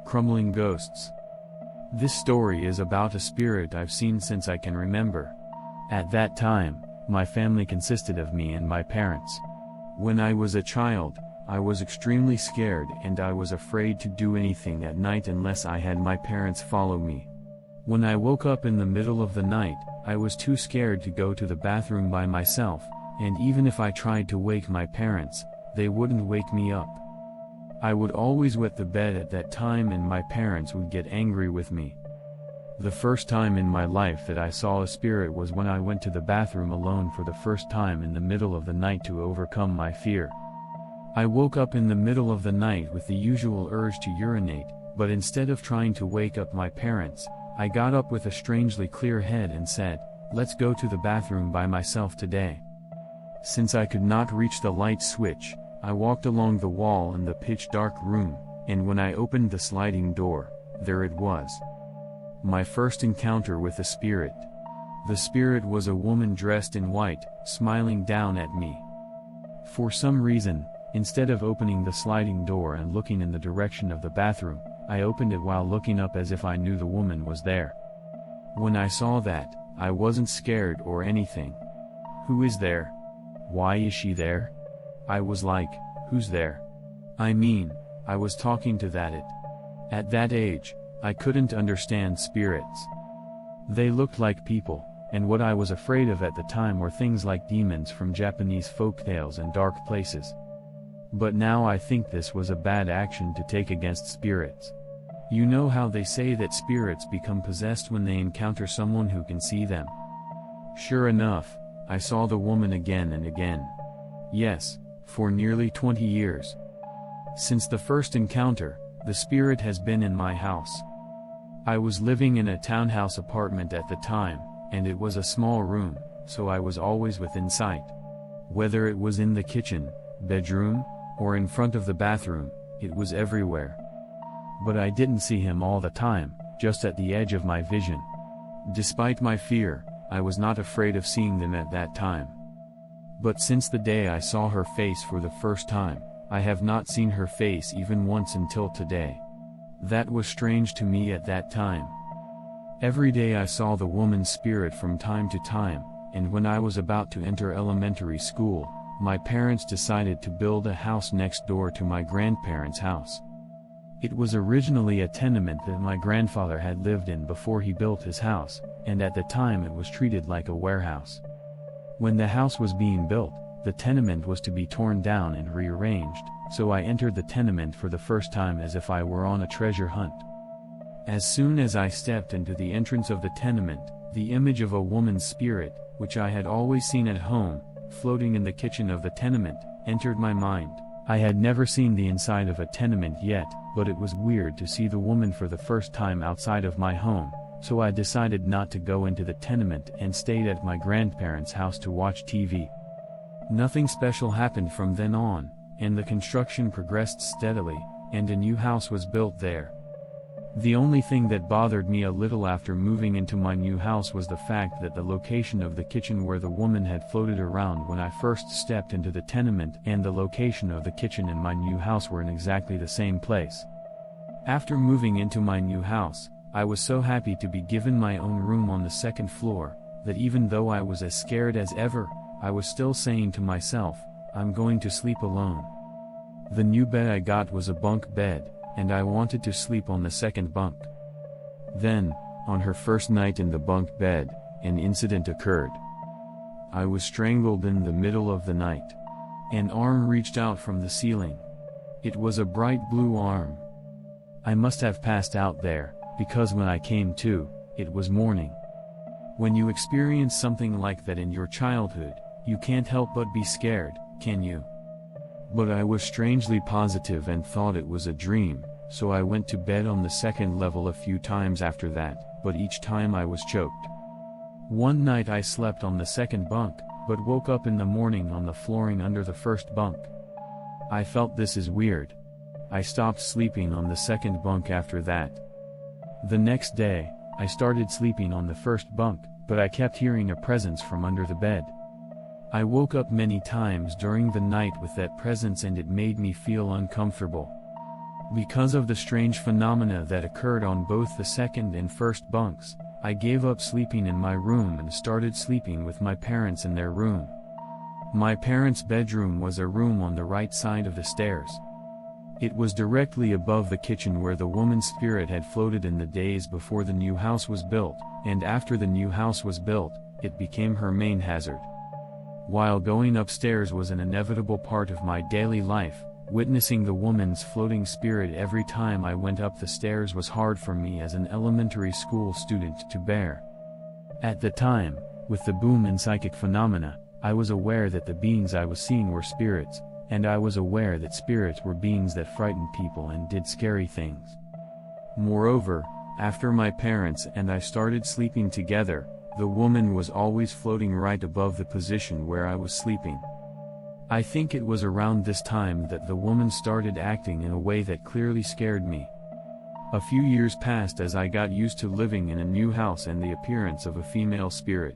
Crumbling Ghosts. This story is about a spirit I've seen since I can remember. At that time, my family consisted of me and my parents. When I was a child, I was extremely scared and I was afraid to do anything at night unless I had my parents follow me. When I woke up in the middle of the night, I was too scared to go to the bathroom by myself, and even if I tried to wake my parents, they wouldn't wake me up. I would always wet the bed at that time and my parents would get angry with me. The first time in my life that I saw a spirit was when I went to the bathroom alone for the first time in the middle of the night to overcome my fear. I woke up in the middle of the night with the usual urge to urinate, but instead of trying to wake up my parents, I got up with a strangely clear head and said, "Let's go to the bathroom by myself today." Since I could not reach the light switch, I walked along the wall in the pitch-dark room, and when I opened the sliding door, there it was. My first encounter with a spirit. The spirit was a woman dressed in white, smiling down at me. For some reason, instead of opening the sliding door and looking in the direction of the bathroom, I opened it while looking up as if I knew the woman was there. When I saw that, I wasn't scared or anything. Who is there? Why is she there? I was like, who's there? I mean, I was talking to that it. At that age, I couldn't understand spirits. They looked like people, and what I was afraid of at the time were things like demons from Japanese folktales and dark places. But now I think this was a bad action to take against spirits. You know how they say that spirits become possessed when they encounter someone who can see them? Sure enough, I saw the woman again and again. Yes, for nearly 20 years. Since the first encounter, the spirit has been in my house. I was living in a townhouse apartment at the time, and it was a small room, so I was always within sight. Whether it was in the kitchen, bedroom, or in front of the bathroom, it was everywhere. But I didn't see him all the time, just at the edge of my vision. Despite my fear, I was not afraid of seeing them at that time. But since the day I saw her face for the first time, I have not seen her face even once until today. That was strange to me at that time. Every day I saw the woman's spirit from time to time, and when I was about to enter elementary school, my parents decided to build a house next door to my grandparents' house. It was originally a tenement that my grandfather had lived in before he built his house, and at the time it was treated like a warehouse. When the house was being built, the tenement was to be torn down and rearranged, so I entered the tenement for the first time as if I were on a treasure hunt. As soon as I stepped into the entrance of the tenement, the image of a woman's spirit, which I had always seen at home, floating in the kitchen of the tenement, entered my mind. I had never seen the inside of a tenement yet, but it was weird to see the woman for the first time outside of my home, so I decided not to go into the tenement and stayed at my grandparents' house to watch TV. Nothing special happened from then on, and the construction progressed steadily, and a new house was built there. The only thing that bothered me a little after moving into my new house was the fact that the location of the kitchen where the woman had floated around when I first stepped into the tenement and the location of the kitchen in my new house were in exactly the same place. After moving into my new house, I was so happy to be given my own room on the second floor, that even though I was as scared as ever, I was still saying to myself, I'm going to sleep alone. The new bed I got was a bunk bed, and I wanted to sleep on the second bunk. Then, on her first night in the bunk bed, an incident occurred. I was strangled in the middle of the night. An arm reached out from the ceiling. It was a bright blue arm. I must have passed out there, because when I came to, it was morning. When you experience something like that in your childhood, you can't help but be scared, can you? But I was strangely positive and thought it was a dream, so I went to bed on the second level a few times after that, but each time I was choked. One night I slept on the second bunk, but woke up in the morning on the flooring under the first bunk. I felt this is weird. I stopped sleeping on the second bunk after that. The next day, I started sleeping on the first bunk, but I kept hearing a presence from under the bed. I woke up many times during the night with that presence and it made me feel uncomfortable. Because of the strange phenomena that occurred on both the second and first bunks, I gave up sleeping in my room and started sleeping with my parents in their room. My parents' bedroom was a room on the right side of the stairs. It was directly above the kitchen where the woman's spirit had floated in the days before the new house was built, and after the new house was built, it became her main hazard. While going upstairs was an inevitable part of my daily life, witnessing the woman's floating spirit every time I went up the stairs was hard for me as an elementary school student to bear. At the time, with the boom in psychic phenomena, I was aware that the beings I was seeing were spirits, and I was aware that spirits were beings that frightened people and did scary things. Moreover, after my parents and I started sleeping together, the woman was always floating right above the position where I was sleeping. I think it was around this time that the woman started acting in a way that clearly scared me. A few years passed as I got used to living in a new house and the appearance of a female spirit.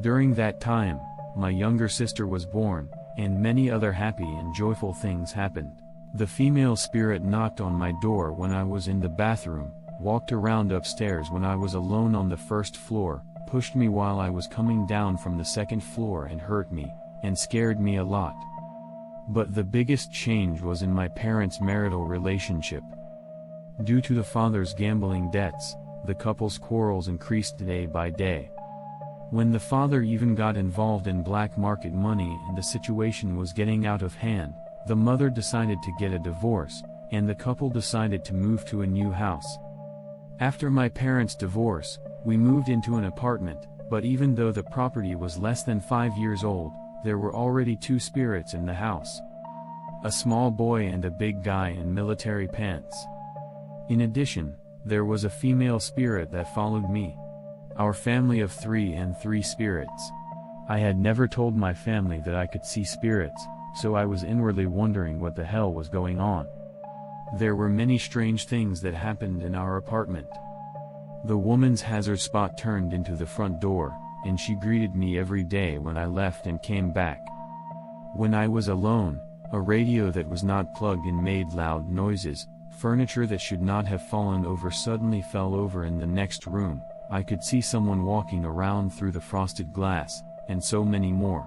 During that time, my younger sister was born, and many other happy and joyful things happened. The female spirit knocked on my door when I was in the bathroom, walked around upstairs when I was alone on the first floor, pushed me while I was coming down from the second floor and hurt me, and scared me a lot. But the biggest change was in my parents' marital relationship. Due to the father's gambling debts, the couple's quarrels increased day by day. When the father even got involved in black market money and the situation was getting out of hand, the mother decided to get a divorce, and the couple decided to move to a new house. After my parents' divorce, we moved into an apartment, but even though the property was less than 5 years old, there were already 2 spirits in the house. A small boy and a big guy in military pants. In addition, there was a female spirit that followed me. Our family of 3 and 3 spirits. I had never told my family that I could see spirits, so I was inwardly wondering what the hell was going on. There were many strange things that happened in our apartment. The woman's hazard spot turned into the front door, and she greeted me every day when I left and came back. When I was alone, a radio that was not plugged in made loud noises, furniture that should not have fallen over suddenly fell over in the next room, I could see someone walking around through the frosted glass, and so many more.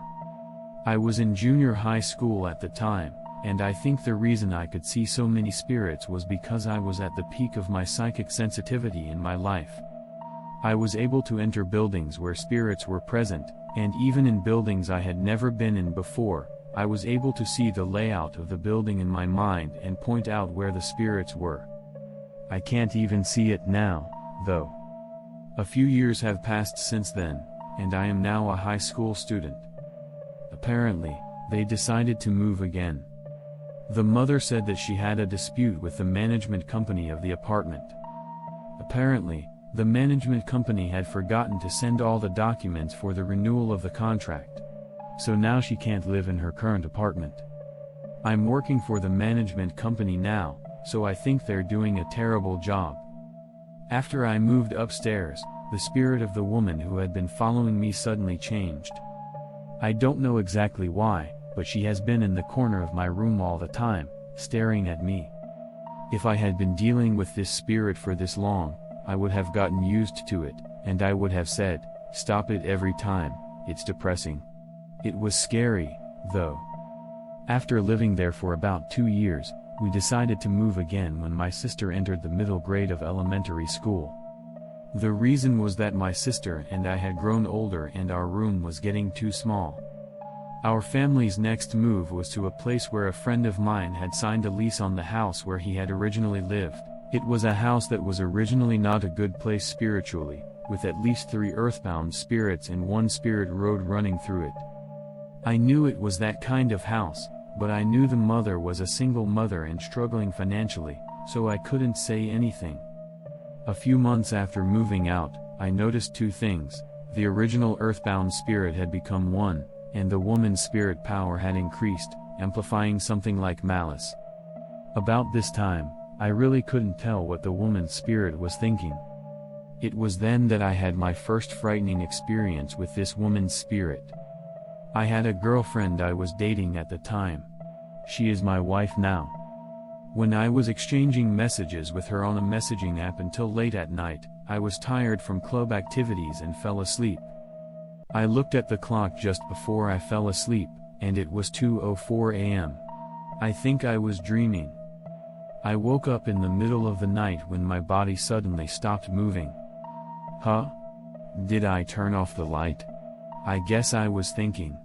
I was in junior high school at the time, and I think the reason I could see so many spirits was because I was at the peak of my psychic sensitivity in my life. I was able to enter buildings where spirits were present, and even in buildings I had never been in before, I was able to see the layout of the building in my mind and point out where the spirits were. I can't even see it now, though. A few years have passed since then, and I am now a high school student. Apparently, they decided to move again. The mother said that she had a dispute with the management company of the apartment. Apparently, the management company had forgotten to send all the documents for the renewal of the contract. So now she can't live in her current apartment. I'm working for the management company now, so I think they're doing a terrible job. After I moved upstairs, the spirit of the woman who had been following me suddenly changed. I don't know exactly why, but she has been in the corner of my room all the time, staring at me. If I had been dealing with this spirit for this long, I would have gotten used to it, and I would have said, "Stop it every time, it's depressing." It was scary, though. After living there for about 2 years, we decided to move again when my sister entered the middle grade of elementary school. The reason was that my sister and I had grown older and our room was getting too small. Our family's next move was to a place where a friend of mine had signed a lease on the house where he had originally lived. It was a house that was originally not a good place spiritually, with at least 3 earthbound spirits and 1 spirit road running through it. I knew it was that kind of house, but I knew the mother was a single mother and struggling financially, so I couldn't say anything. A few months after moving out, I noticed 2 things. The original earthbound spirit had become 1, and the woman's spirit power had increased, amplifying something like malice. About this time, I really couldn't tell what the woman's spirit was thinking. It was then that I had my first frightening experience with this woman's spirit. I had a girlfriend I was dating at the time. She is my wife now. When I was exchanging messages with her on a messaging app until late at night, I was tired from club activities and fell asleep. I looked at the clock just before I fell asleep, and it was 2:04 a.m. I think I was dreaming. I woke up in the middle of the night when my body suddenly stopped moving. Huh? Did I turn off the light? I guess I was thinking.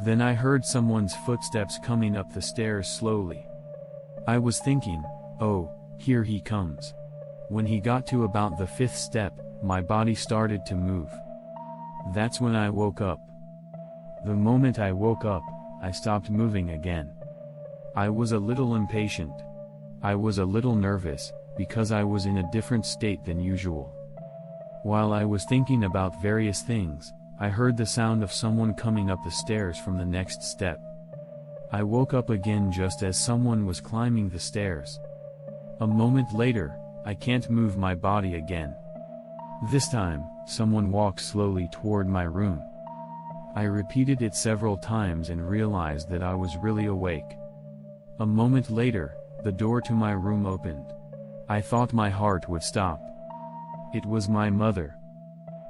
Then I heard someone's footsteps coming up the stairs slowly. I was thinking, oh, here he comes. When he got to about the fifth step, my body started to move. That's when I woke up. The moment I woke up, I stopped moving again. I was a little impatient. I was a little nervous, because I was in a different state than usual. While I was thinking about various things, I heard the sound of someone coming up the stairs from the next step. I woke up again just as someone was climbing the stairs. A moment later, I can't move my body again. This time, someone walked slowly toward my room. I repeated it several times and realized that I was really awake. A moment later, the door to my room opened. I thought my heart would stop. It was my mother.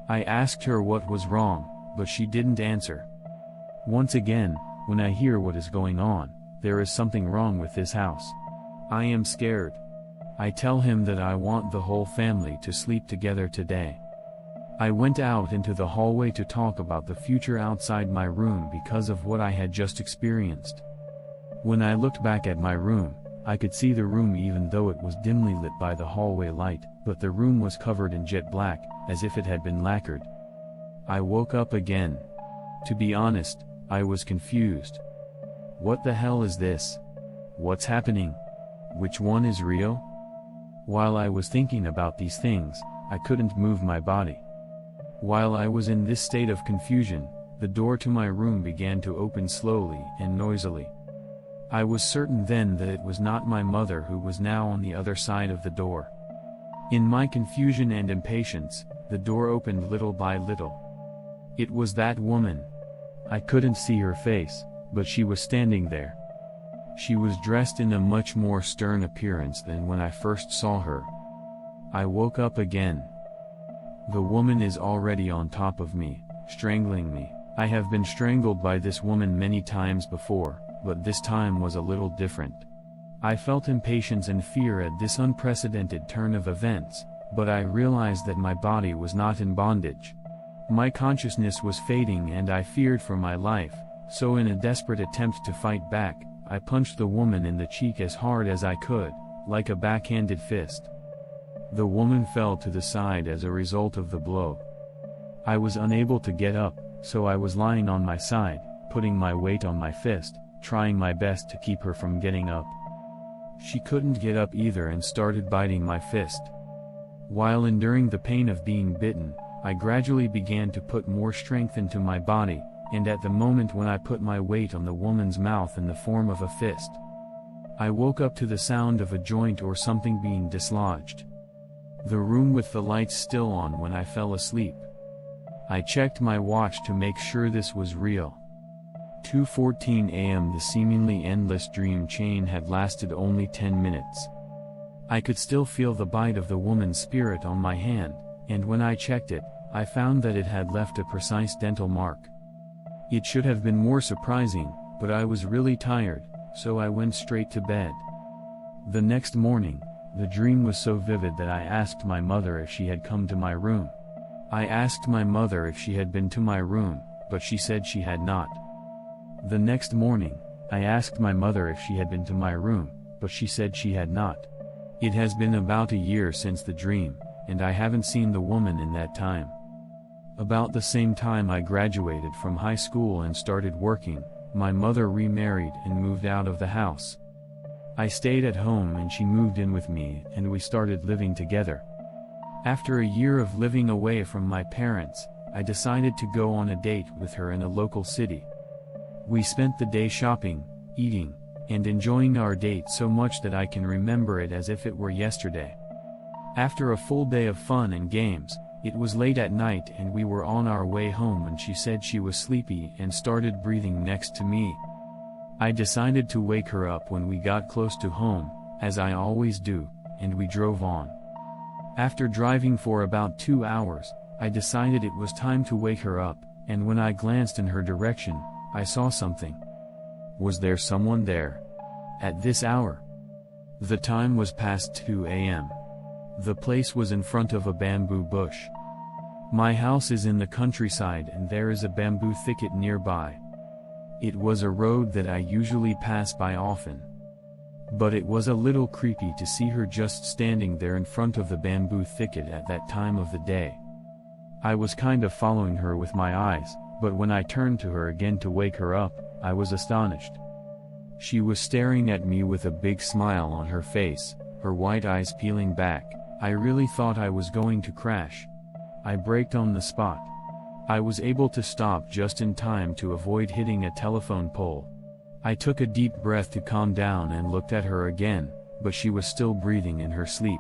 I asked her what was wrong, but she didn't answer. Once again, when I hear what is going on, there is something wrong with this house. I am scared. I tell him that I want the whole family to sleep together today. I went out into the hallway to talk about the future outside my room because of what I had just experienced. When I looked back at my room, I could see the room even though it was dimly lit by the hallway light, but the room was covered in jet black, as if it had been lacquered. I woke up again. To be honest, I was confused. What the hell is this? What's happening? Which one is real? While I was thinking about these things, I couldn't move my body. While I was in this state of confusion, the door to my room began to open slowly and noisily. I was certain then that it was not my mother who was now on the other side of the door. In my confusion and impatience, the door opened little by little. It was that woman. I couldn't see her face, but she was standing there. She was dressed in a much more stern appearance than when I first saw her. I woke up again. The woman is already on top of me, strangling me. I have been strangled by this woman many times before, but this time was a little different. I felt impatience and fear at this unprecedented turn of events, but I realized that my body was not in bondage. My consciousness was fading and I feared for my life, so in a desperate attempt to fight back, I punched the woman in the cheek as hard as I could, like a backhanded fist. The woman fell to the side as a result of the blow. I was unable to get up, so I was lying on my side, putting my weight on my fist, trying my best to keep her from getting up. She couldn't get up either and started biting my fist. While enduring the pain of being bitten, I gradually began to put more strength into my body, and at the moment when I put my weight on the woman's mouth in the form of a fist, I woke up to the sound of a joint or something being dislodged. The room with the lights still on when I fell asleep. I checked my watch to make sure this was real. 2:14 a.m. The seemingly endless dream chain had lasted only 10 minutes. I could still feel the bite of the woman's spirit on my hand, and when I checked it, I found that it had left a precise dental mark. It should have been more surprising, but I was really tired, so I went straight to bed. The next morning, the dream was so vivid that I asked my mother if she had come to my room. I asked my mother if she had been to my room, but she said she had not. The next morning, I asked my mother if she had been to my room, but she said she had not. It has been about a year since the dream, and I haven't seen the woman in that time. About the same time I graduated from high school and started working, my mother remarried and moved out of the house. I stayed at home and she moved in with me and we started living together. After a year of living away from my parents, I decided to go on a date with her in a local city. We spent the day shopping, eating, and enjoying our date so much that I can remember it as if it were yesterday. After a full day of fun and games, it was late at night and we were on our way home when she said she was sleepy and started breathing next to me. I decided to wake her up when we got close to home, as I always do, and we drove on. After driving for about 2 hours, I decided it was time to wake her up, and when I glanced in her direction, I saw something. Was there someone there? At this hour? The time was past 2 a.m. The place was in front of a bamboo bush. My house is in the countryside and there is a bamboo thicket nearby. It was a road that I usually pass by often. But it was a little creepy to see her just standing there in front of the bamboo thicket at that time of the day. I was kind of following her with my eyes, but when I turned to her again to wake her up, I was astonished. She was staring at me with a big smile on her face, her white eyes peeling back. I really thought I was going to crash. I braked on the spot. I was able to stop just in time to avoid hitting a telephone pole. I took a deep breath to calm down and looked at her again, but she was still breathing in her sleep.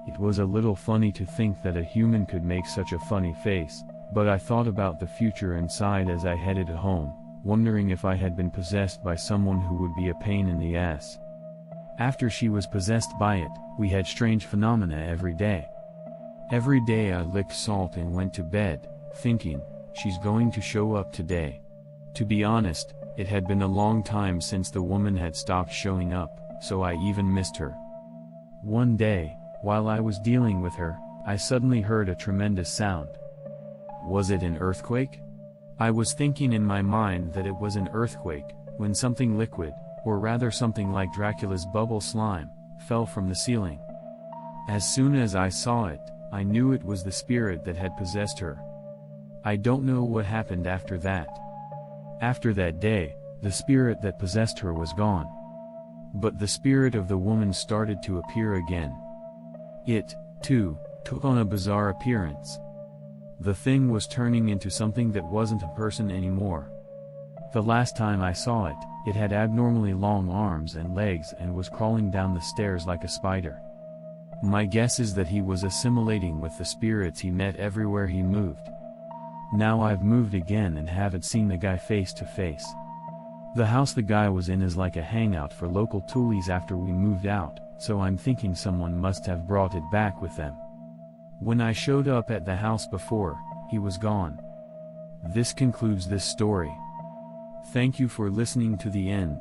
It was a little funny to think that a human could make such a funny face, but I thought about the future and sighed as I headed home, wondering if I had been possessed by someone who would be a pain in the ass. After she was possessed by it, we had strange phenomena every day. Every day I licked salt and went to bed, thinking, she's going to show up today. To be honest, it had been a long time since the woman had stopped showing up, so I even missed her. One day, while I was dealing with her, I suddenly heard a tremendous sound. Was it an earthquake? I was thinking in my mind that it was an earthquake, when something liquid, or rather something like Dracula's bubble slime, fell from the ceiling. As soon as I saw it, I knew it was the spirit that had possessed her. I don't know what happened after that. After that day, the spirit that possessed her was gone. But the spirit of the woman started to appear again. It, too, took on a bizarre appearance. The thing was turning into something that wasn't a person anymore. The last time I saw it, it had abnormally long arms and legs and was crawling down the stairs like a spider. My guess is that he was assimilating with the spirits he met everywhere he moved. Now I've moved again and haven't seen the guy face to face. The house the guy was in is like a hangout for local toolies after we moved out, so I'm thinking someone must have brought it back with them. When I showed up at the house before, he was gone. This concludes this story. Thank you for listening to the end.